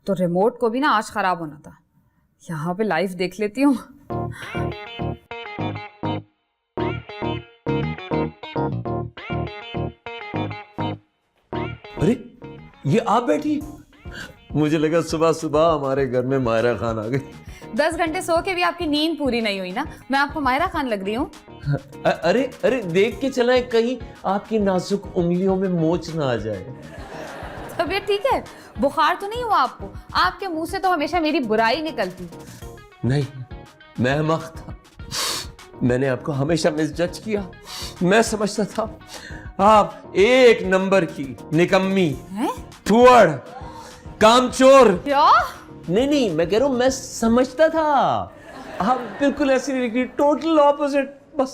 तो रिमोट को भी ना आज खराब होना था। यहाँ पे लाइव देख लेती हूँ। अरे ये आप बैठी, मुझे लगा सुबह सुबह हमारे घर में मायरा खान आ गई। 10 घंटे सो के भी आपकी नींद पूरी नहीं हुई ना, मैं आपको मायरा खान लग रही हूँ? अरे अरे देख के चलाएं कहीं आपकी नाजुक उंगलियों में मोच ना आ जाए। तबीयत ठीक है? बुखार तो नहीं हुआ आपको? आपके मुंह से तो हमेशा मेरी बुराई निकलती। नहीं, मैं अहमक था, मैंने आपको हमेशा मिसजज किया। मैं समझता था आप एक नंबर की निकम्मी, थुअड़, कामचोर। क्या? नहीं, मैं कह रहा हूं मैं समझता था आप बिल्कुल ऐसी नहीं निकली, टोटल ऑपोजिट। बस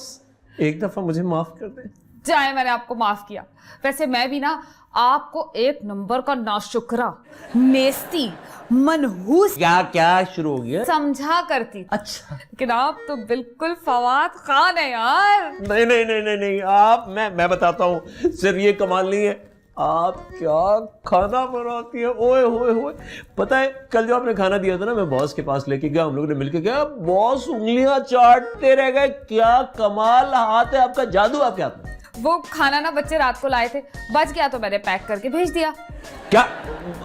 एक दफा मुझे माफ कर दे। चाहे मैंने आपको माफ किया, वैसे मैं भी ना आपको एक नंबर का नाशुक्रा, नेस्ती, मनहूस क्या शुरू हो गया? समझा करती। अच्छा, लेकिन आप तो बिल्कुल फवाद खान है यार। नहीं, आप मैं बताता हूँ, सिर्फ ये कमाल नहीं है, आप क्या खाना बनाती है, ओए होए होए। पता है कल जो आपने खाना दिया था ना, मैं बॉस के पास लेके गया, हम लोगों ने मिलके गया, बॉस उंगलियां चाटते रह गए। क्या कमाल हाथ है आपका, जादू आपके हाथ में। वो खाना ना बच्चे रात को लाए थे, बच गया तो मैंने पैक करके भेज दिया। क्या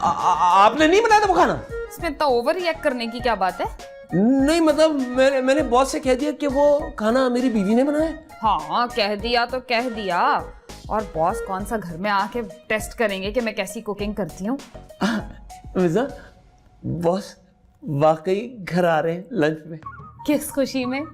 आपने नहीं बनाया था वो खाना? इसमें इतना ओवर रिएक्ट करने की क्या बात है? नहीं मतलब मैंने बॉस से कह दिया कि वो खाना मेरी बीवी ने बनाया। हाँ, कह दिया तो कह दिया। और बॉस कौन सा घर में आके टेस्ट करेंगे कि मैं कैसी कुकिंग करती हूँ? मिर्जा, बॉस वाकई घर आ रहे हैं लंच में। किस खुशी में?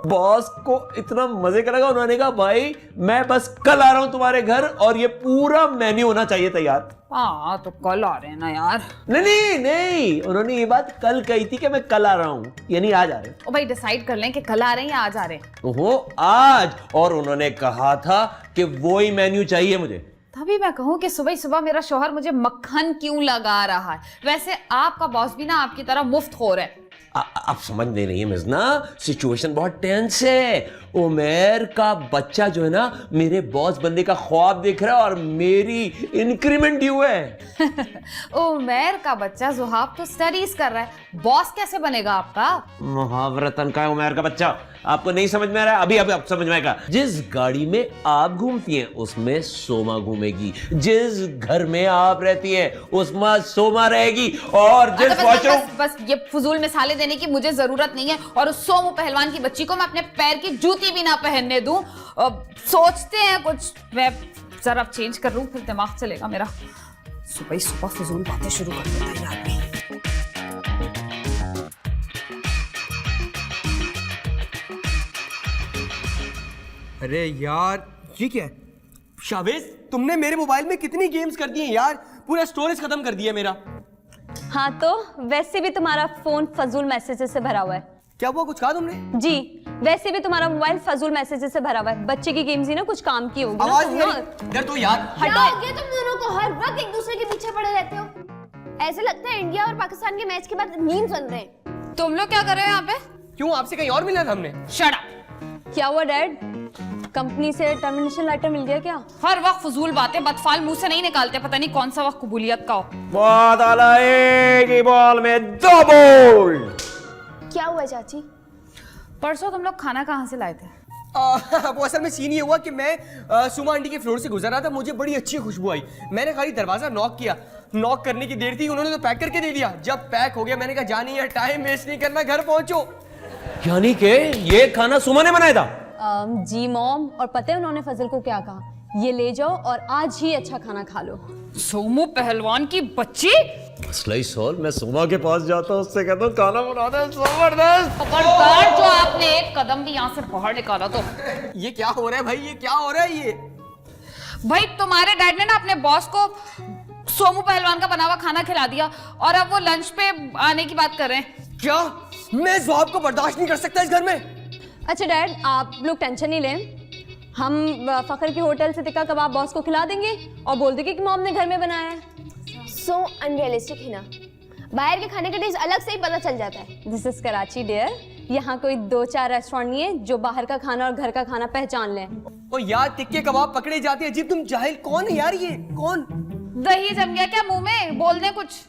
बॉस को इतना मजे का लगा, उन्होंने कहा भाई मैं बस कल आ रहा हूं तुम्हारे घर और ये पूरा मेन्यू होना चाहिए तैयार। हाँ तो कल आ रहे हैं ना यार। नहीं, उन्होंने ये बात कल कही थी कि मैं कल आ रहा हूं, यानी आज आ रहे हैं। ओ भाई डिसाइड कर लें कि कल आ रहे हैं या आज आ रहे हैं। ओहो, आज। और उन्होंने कहा था कि वो ही मेन्यू चाहिए मुझे। तभी मैं कहूँ कि सुबह सुबह मेरा शौहर मुझे मक्खन क्यों लगा रहा है। वैसे आपका बॉस भी ना आपकी तरह मुफ्त खोर है। आप समझ नहीं रही है मिजना, सिचुएशन बहुत टेंस है। उमेर का बच्चा जो है ना मेरे बॉस बनने का ख्वाब देख रहा है और मेरी इंक्रीमेंट ड्यू है। उमेर का बच्चा जुहाब तो स्टडीज कर रहा है, बॉस कैसे बनेगा आपका? मुहावरतन का उमेर का बच्चा, आपको नहीं समझ में आ रहा है? अभी अब समझ में आएगा। जिस गाड़ी में आप घूमती हैं उसमें सोमा घूमेगी, जिस घर में आप रहती हैं उसमें सोमा रहेगी, और जिस बस ये फजूल मिसालें देने की मुझे जरूरत नहीं है। और उस सोमू पहलवान की बच्ची को मैं अपने पैर की जूती भी ना पहनने दूं। सोचते हैं कुछ, मैं जरा चेंज कर लूं फिर दिमाग चलेगा मेरा। सुबह ही सुबह फजूल बातें शुरू कर देता है आदमी। अरे यार ये क्या है? शावेज, तुमने मेरे मोबाइल में कितनी गेम्स कर दी हैं यार, पूरा स्टोरेज खत्म कर दिया मेरा। हाँ तो वैसे भी तुम्हारा फोन फजूल मैसेजेस से भरा हुआ है। क्या हुआ, कुछ कहा तुमने? जी, वैसे भी तुम्हारा मोबाइल फजूल मैसेजेस से भरा हुआ है। बच्चे की गेम्स ही ना कुछ काम की होगी। आवाज नहीं, इधर तो यार। हटो। ये तुम दोनों को हर वक्त एक दूसरे के पीछे पड़े रहते हो। ऐसे लगता है इंडिया और पाकिस्तान के मैच के बाद मीम्स बन रहे हैं। तुम लोग क्या कर रहे हो यहाँ पे? क्यों, आपसे कहीं और मिलना था हमने? Shut up. क्या हुआ डैड, कंपनी से टर्मिनेशन लेटर मिल गया क्या? हर वक्त फजूल बातें बदफाल मुंह से नहीं निकालते, पता नहीं कौन सा वक्त कबूलियत का हो। बहुत आला, एक ही बॉल में 2 बॉल। क्या हुआ चाची? परसों तुम लोग खाना कहाँ से लाए थे? वो असल में सीन ये हुआ कि मैं सुमा आंटी के फ्लोर से गुजर रहा था, मुझे बड़ी अच्छी खुशबू आई। मैंने खाली दरवाजा नॉक किया, नॉक करने की देर थी, उन्होंने तो पैक करके दे दिया। जब पैक हो गया मैंने कहा जानी है, टाइम वेस्ट नहीं करना, घर पहुंचो। यानी कि ये खाना सुमा ने बनाया था? जी मॉम, और पता है उन्होंने फजल को क्या कहा? ये ले जाओ और आज ही अच्छा खाना खा लो। सोमू पहलवान की बच्ची। मसला ही सॉल्व। मैं सुमा के पास जाता हूँ, उससे कहता हूँ खाना बना दे जबरदस्त। खबरदार जो आपने एक कदम भी यहाँ से बाहर निकाला तो। ये क्या हो रहा है भाई, ये क्या हो रहा है ये? भाई तुम्हारे डैड ने ना अपने बॉस को सोमू पहलवान का बना हुआ खाना खिला दिया और अब वो लंच पे आने की बात कर रहे हैं। क्या? मैं ज़ौब को बर्दाश्त नहीं कर सकता इस घर में। अच्छा डैड, आप लोग टेंशन नहीं लें, हम फखर के होटल से टिक्का कबाब बॉस को खिला देंगे और बोल देंगे कि मॉम ने घर में बनाया है। सो अनरियलिस्टिक है ना, बाहर के खाने का टेस्ट अलग से ही पता चल जाता है। दिस इज कराची डियर, यहाँ कोई 2-4 रेस्टोरेंट नहीं है जो बाहर का खाना और घर का खाना पहचान लें। ओ यार, टिक्के कबाब पकड़े जाते हैं। अजीब, तुम जाहिल कौन है यार, ये कौन? दही जम गया क्या मुंह में? बोल दे कुछ।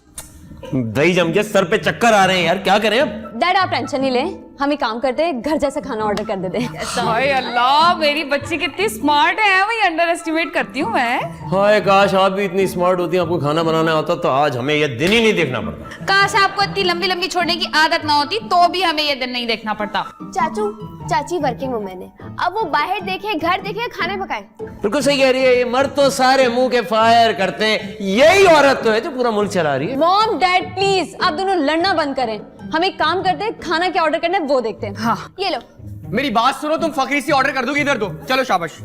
दही जम गया, सर पे चक्कर आ रहे हैं यार, क्या करें अब? डैड आप टेंशन नहीं लें, हम एक काम करते हैं, घर जैसा खाना ऑर्डर कर देते हैं। हाय अल्लाह, मेरी बच्ची कितनी स्मार्ट है, वही अंडर एस्टिमेट करती हूँ मैं। हाय काश आप भी इतनी स्मार्ट होती, आपको खाना बनाना आता तो आज हमें ये दिन ही नहीं देखना पड़ता। काश आपको इतनी लंबी लंबी छोड़ने की आदत ना होती तो भी हमें ये दिन नहीं देखना पड़ता। चाचू चाची वर्किंग वुमेन है, अब वो बाहर देखे घर देखे खाने पकाए। बिल्कुल सही कह रही है, ये मर्द तो सारे मुंह के फायर करते हैं, यही औरत तो है जो पूरा मुल्क चला रही है। मॉम डैड प्लीज आप दोनों लड़ना बंद करें, हम एक काम करते हैं, खाना क्या ऑर्डर करना है वो देखते हैं। हाँ ये लो। मेरी बात सुनो, तुम फकरी से ऑर्डर कर दोगे, इधर दो। चलो शाबाश,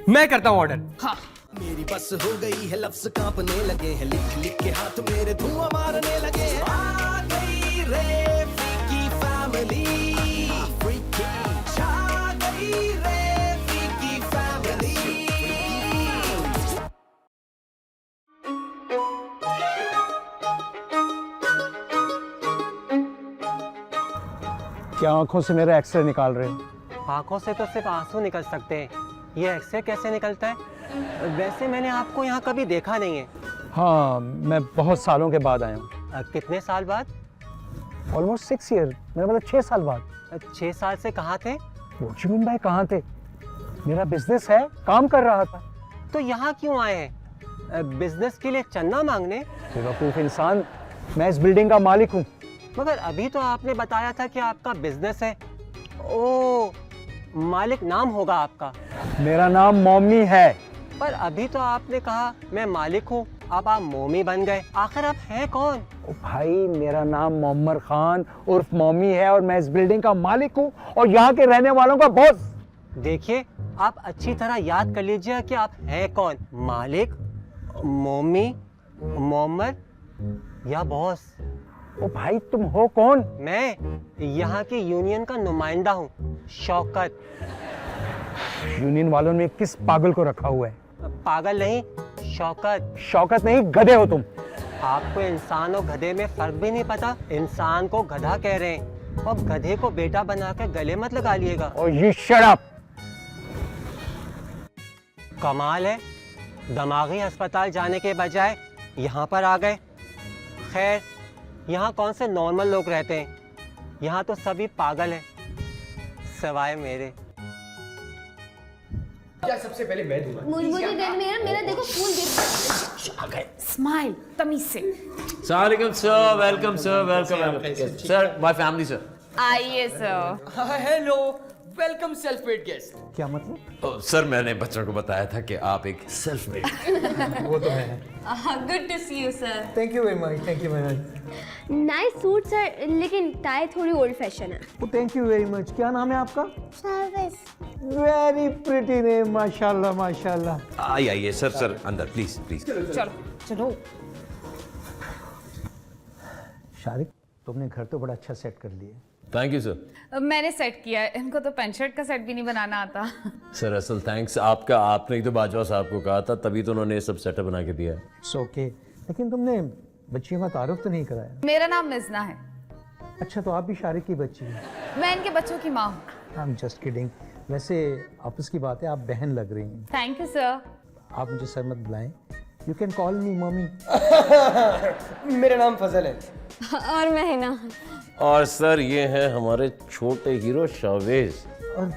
मैं करता हूँ ऑर्डर। हाँ मेरी बस हो गई है, लफ्ज कांपने लगे हैं, लिख लिख के हाथ मेरे धुआं मारने लगे हैं। आ गई रे फीकी फैमिली, फ्रीकी छा गई रे फीकी फैमिली। क्या आंखों से मेरा एक्सरे निकाल रहे हो? आंखों से तो सिर्फ आंसू निकल सकते हैं, ये एक्सरे कैसे निकलता है? वैसे मैंने आपको यहाँ कभी देखा नहीं है। हाँ, मैं बहुत सालों के बाद आया हूँ। कितने साल बाद? ऑलमोस्ट 6 ईयर, मेरा मतलब 6 साल बाद। 6 साल से कहाँ थे? होचिमिन भाई कहाँ थे? मेरा बिजनेस है, काम कर रहा था। तो यहाँ क्यों आए हैं? बिजनेस के लिए चंदा मांगने? बेवकूफ इंसान, मैं इस बिल्डिंग का मालिक हूँ। मगर अभी तो आपने बताया था कि आपका बिजनेस है। ओ, मालिक नाम होगा आपका। मेरा नाम मॉमी है। पर अभी तो आपने कहा मैं मालिक हूँ, अब आप मोमी बन गए। आखिर आप हैं कौन? ओ भाई, मेरा नाम मोहम्मद खान उर्फ मॉमी है और मैं इस बिल्डिंग का मालिक हूँ और यहाँ के रहने वालों का बॉस। देखिए, आप अच्छी तरह याद कर लीजिए कि आप हैं कौन। मालिक, मोमी, मोहम्मद या बॉस? ओ भाई, तुम हो कौन? मैं यहाँ की यूनियन का नुमाइंदा हूँ, शौकत। यूनियन वालों ने किस पागल को रखा हुआ है? पागल नहीं, शौकत। शौकत नहीं, गधे हो तुम। आपको इंसान और गधे में फर्क भी नहीं पता। इंसान को गधा कह रहे हैं और गधे को बेटा बनाकर गले मत लगा लिएगा। और ये शट अप। कमाल है, दिमागी अस्पताल जाने के बजाय यहाँ पर आ गए। खैर, यहाँ कौन से नॉर्मल लोग रहते हैं? यहाँ तो सभी पागल हैं, सिवाय मेरे। क्या सबसे पहले मैं दूंगा? मुझे देर में मेरा देखो फूल गिर। स्माइल तमीज से। सलाम sir, welcome sir, welcome sir, my family sir. आइए sir. Hello, welcome self made guest. क्या मतलब? सर मैंने बच्चों को बताया था कि आप एक सेल्फ मेड। वो तो है। Good to see you sir. Thank you very much, thank you very much. Nice suit sir, लेकिन टाई थोड़ी ओल्ड फैशन है। Thank you very much. क्या नाम है आपका? वेरी प्रिटी नेम, माशाल्लाह माशाल्लाह। आइए सर, सर अंदर प्लीज प्लीज। चलो चलो। शारिक, तुमने घर तो बड़ा अच्छा सेट कर लिया। Thank you sir. मैंने सेट किया है, इनको तो पैंट शर्ट का सेट भी नहीं बनाना आता। सर असल थैंक्स आपका, आपने तो बाजवा साहब को कहा था तभी तो उन्होंने ये सब सेटअप बना के दिया है। इट्स ओके, लेकिन तुमने बच्चियों का तारुफ तो नहीं कराया। मेरा नाम मिजना है। अच्छा, तो आप भी शारिक की बच्ची हैं? मैं इनके बच्चों की माँ हूँ। I am just kidding. वैसे आपस की बात है, आप बहन लग रही हैं। Thank you sir. आप मुझे सर मत बुलाएं, you can call me mummy. मेरा नाम फजल है। और मैं हिना। और सर ये हैं हमारे छोटे हीरो शावेज। और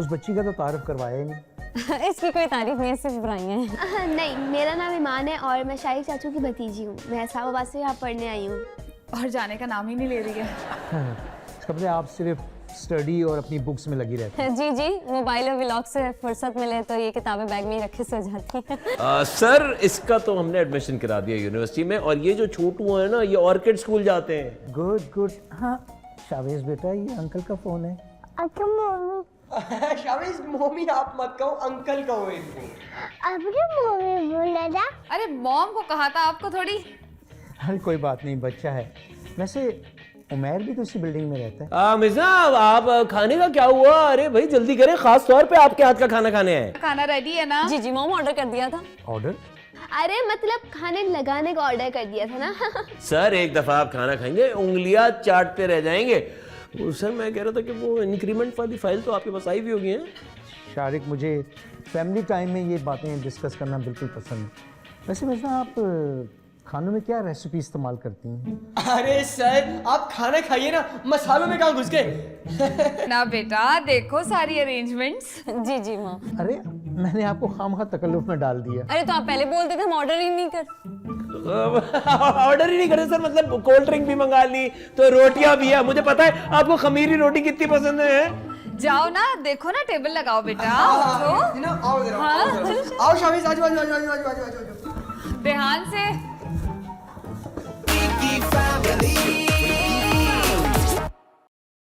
उस बच्ची का तो तारुफ करवाया ही नहीं। इसकी कोई तारीफ नहीं है, सिर्फ बुराइयां हैं। नहीं, मेरा नाम ईमान है और मैं शाहिद चाचू की भतीजी हूँ। मैं इस्लामाबाद से यहाँ पढ़ने आई हूँ। और जाने का नाम ही नहीं ले रही है। इसका मतलब आप सिर्फ स्टडी और अपनी बुक्स में लगी रहती हैं। जी जी, मोबाइल और व्लॉग से फुर्सत मिले तो ये किताबें बैग में ही रखे सो जाती हैं। सर इसका तो हमने एडमिशन करा दिया यूनिवर्सिटी में, और ये जो छोटू है ना, ये ऑर्किड स्कूल जाते हैं। Good good. हाँ शावेज बेटा, ये अंकल का फोन है। शाबाश मम्मी, आप मत कहो, अंकल कहो इनको। अरे मॉम को कहा था, आपको थोड़ी। अरे कोई बात नहीं, बच्चा है। वैसे उमैर भी तो इसी बिल्डिंग में रहता है। मिर्जा आप खाने का क्या हुआ? अरे भाई जल्दी करें, खास तौर पे आपके हाथ का खाना खाने आए। खाना रेडी है ना? जी जी, मॉम ऑर्डर कर दिया था। ऑर्डर? अरे मतलब खाने लगाने का ऑर्डर कर दिया था ना। सर एक दफा आप खाना खाएंगे उंगलियां चाटते रह जाएंगे। सर मैं कह रहा था कि वो इंक्रीमेंट वाली फाइल तो आपके पास आई भी होगी है? शारिक, मुझे फैमिली टाइम में ये बातें डिस्कस करना बिल्कुल पसंद है। वैसे मिर्जा, आप खानों में क्या रेसिपी इस्तेमाल करती हैं? अरे सर आप खाना खाइए ना, मसालों में कहाँ घुस गए। ना बेटा देखो सारी अरेंजमेंट्स। जी जी माँ। अरे मैंने आपको खामखा तकल्लुफ में डाल दिया। अरे तो आप पहले बोलते थे, हम ऑर्डर ही नहीं कर। ऑर्डर ही नहीं करे सर, मतलब कोल्ड ड्रिंक भी मंगा ली तो रोटियां भी है। मुझे पता है आपको खमीरी रोटी कितनी पसंद है। जाओ ना, देखो ना, टेबल लगाओ बेटा। आओ जरा, आओ शामिश, आज ध्यान से। Freaky family